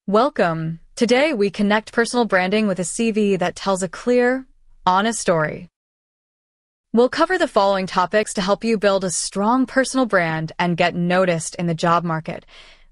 Welcome. Today we connect personal branding with a CV that tells a clear, honest story. We'll cover the following topics to help you build a strong personal brand and get noticed in the job market.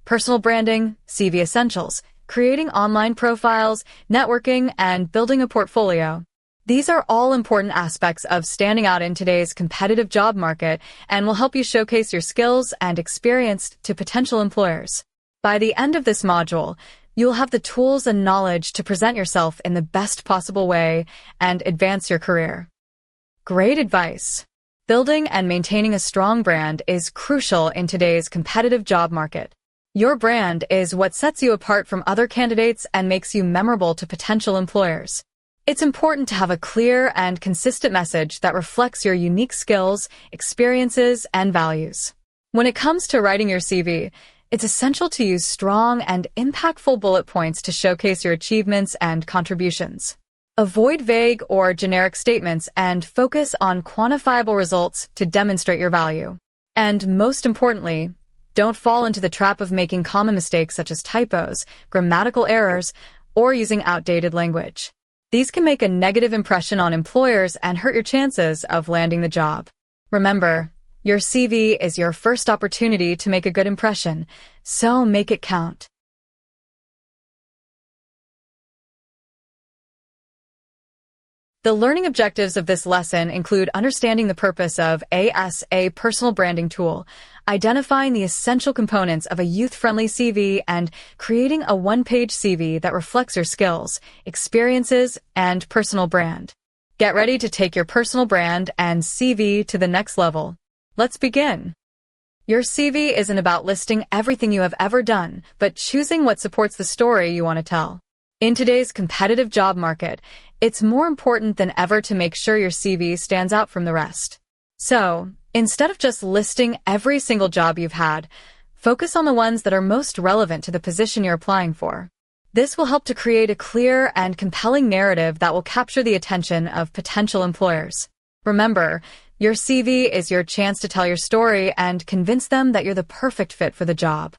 Personal branding, CV essentials, creating online profiles, networking, and building a portfolio. These are all important aspects of standing out in today's competitive job market and will help you showcase your skills and experience to potential employers. By the end of this module, you'll have the tools and knowledge to present yourself in the best possible way and advance your career. Great advice. Building and maintaining a strong brand is crucial in today's competitive job market. Your brand is what sets you apart from other candidates and makes you memorable to potential employers. It's important to have a clear and consistent message that reflects your unique skills, experiences, and values. When it comes to writing your CV, it's essential to use strong and impactful bullet points to showcase your achievements and contributions. Avoid vague or generic statements and focus on quantifiable results to demonstrate your value. And most importantly, don't fall into the trap of making common mistakes such as typos, grammatical errors, or using outdated language. These can make a negative impression on employers and hurt your chances of landing the job. Remember, your CV is your first opportunity to make a good impression, so make it count. The learning objectives of this lesson include understanding the purpose of a personal branding tool, identifying the essential components of a youth-friendly CV, and creating a one-page CV that reflects your skills, experiences, and personal brand. Get ready to take your personal brand and CV to the next level. Let's begin. Your CV isn't about listing everything you have ever done, but choosing what supports the story you want to tell. In today's competitive job market, it's more important than ever to make sure your CV stands out from the rest. So, instead of just listing every single job you've had, focus on the ones that are most relevant to the position you're applying for. This will help to create a clear and compelling narrative that will capture the attention of potential employers. Remember, your CV is your chance to tell your story and convince them that you're the perfect fit for the job.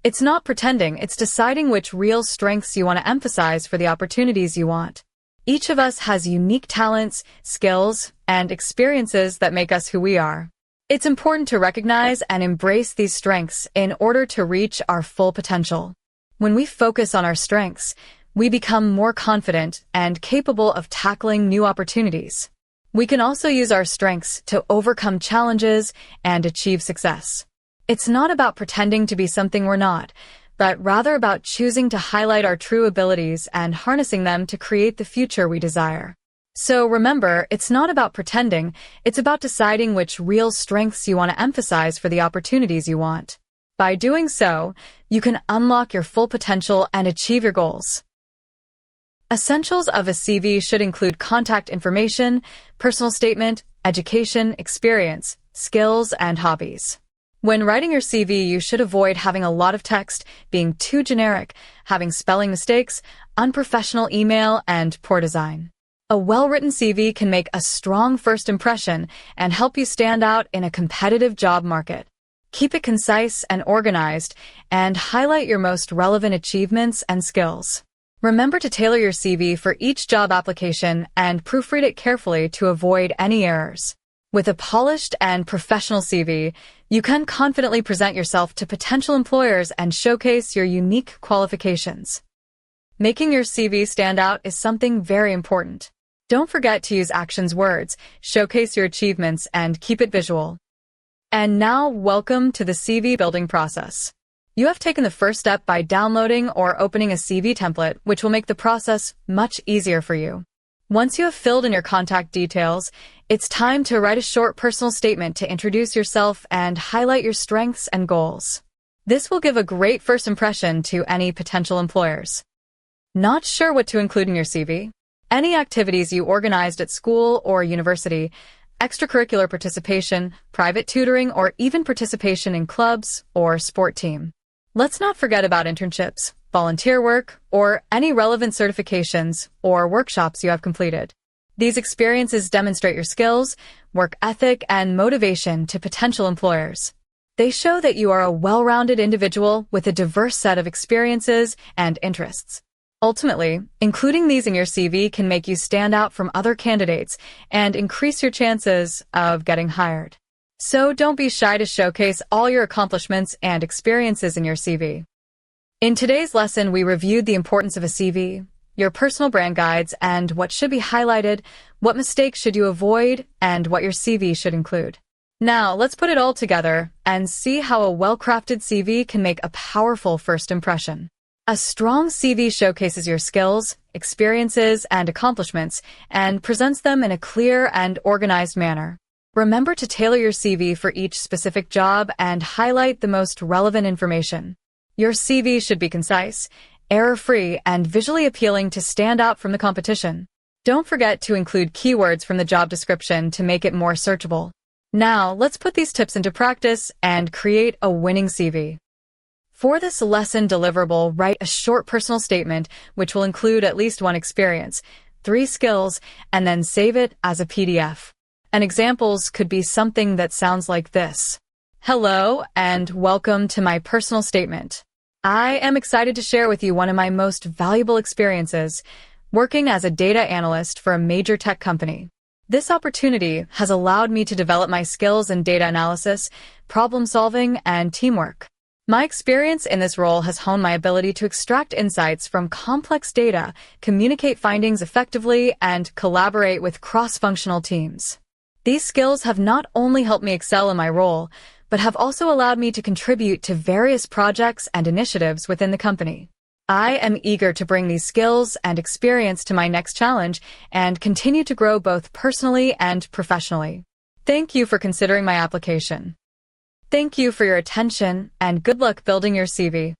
It's not pretending, it's deciding which real strengths you want to emphasize for the opportunities you want. Each of us has unique talents, skills, and experiences that make us who we are. It's important to recognize and embrace these strengths in order to reach our full potential. When we focus on our strengths, we become more confident and capable of tackling new opportunities. We can also use our strengths to overcome challenges and achieve success. It's not about pretending to be something we're not, but rather about choosing to highlight our true abilities and harnessing them to create the future we desire. So remember, it's not about pretending, it's about deciding which real strengths you want to emphasize for the opportunities you want. By doing so, you can unlock your full potential and achieve your goals. Essentials of a CV should include contact information, personal statement, education, experience, skills, and hobbies. When writing your CV, you should avoid having a lot of text, being too generic, having spelling mistakes, unprofessional email, and poor design. A well-written CV can make a strong first impression and help you stand out in a competitive job market. Keep it concise and organized, and highlight your most relevant achievements and skills. Remember to tailor your CV for each job application and proofread it carefully to avoid any errors. With a polished and professional CV, you can confidently present yourself to potential employers and showcase your unique qualifications. Making your CV stand out is something very important. Don't forget to use actions words, showcase your achievements, and keep it visual. And now, welcome to the CV building process. You have taken the first step by downloading or opening a CV template, which will make the process much easier for you. Once you have filled in your contact details, it's time to write a short personal statement to introduce yourself and highlight your strengths and goals. This will give a great first impression to any potential employers. Not sure what to include in your CV? Any activities you organized at school or university, extracurricular participation, private tutoring, or even participation in clubs or sport team. Let's not forget about internships, volunteer work, or any relevant certifications or workshops you have completed. These experiences demonstrate your skills, work ethic, and motivation to potential employers. They show that you are a well-rounded individual with a diverse set of experiences and interests. Ultimately, including these in your CV can make you stand out from other candidates and increase your chances of getting hired. So don't be shy to showcase all your accomplishments and experiences in your CV. In today's lesson, we reviewed the importance of a CV, your personal brand guides, and what should be highlighted, what mistakes should you avoid, and what your CV should include. Now, let's put it all together and see how a well-crafted CV can make a powerful first impression. A strong CV showcases your skills, experiences, and accomplishments and presents them in a clear and organized manner. Remember to tailor your CV for each specific job and highlight the most relevant information. Your CV should be concise, error-free, and visually appealing to stand out from the competition. Don't forget to include keywords from the job description to make it more searchable. Now, let's put these tips into practice and create a winning CV. For this lesson deliverable, write a short personal statement, which will include at least one experience, 3 skills, and then save it as a PDF. And examples could be something that sounds like this. Hello, and welcome to my personal statement. I am excited to share with you one of my most valuable experiences, working as a data analyst for a major tech company. This opportunity has allowed me to develop my skills in data analysis, problem solving, and teamwork. My experience in this role has honed my ability to extract insights from complex data, communicate findings effectively, and collaborate with cross-functional teams. These skills have not only helped me excel in my role, but have also allowed me to contribute to various projects and initiatives within the company. I am eager to bring these skills and experience to my next challenge and continue to grow both personally and professionally. Thank you for considering my application. Thank you for your attention, and good luck building your CV.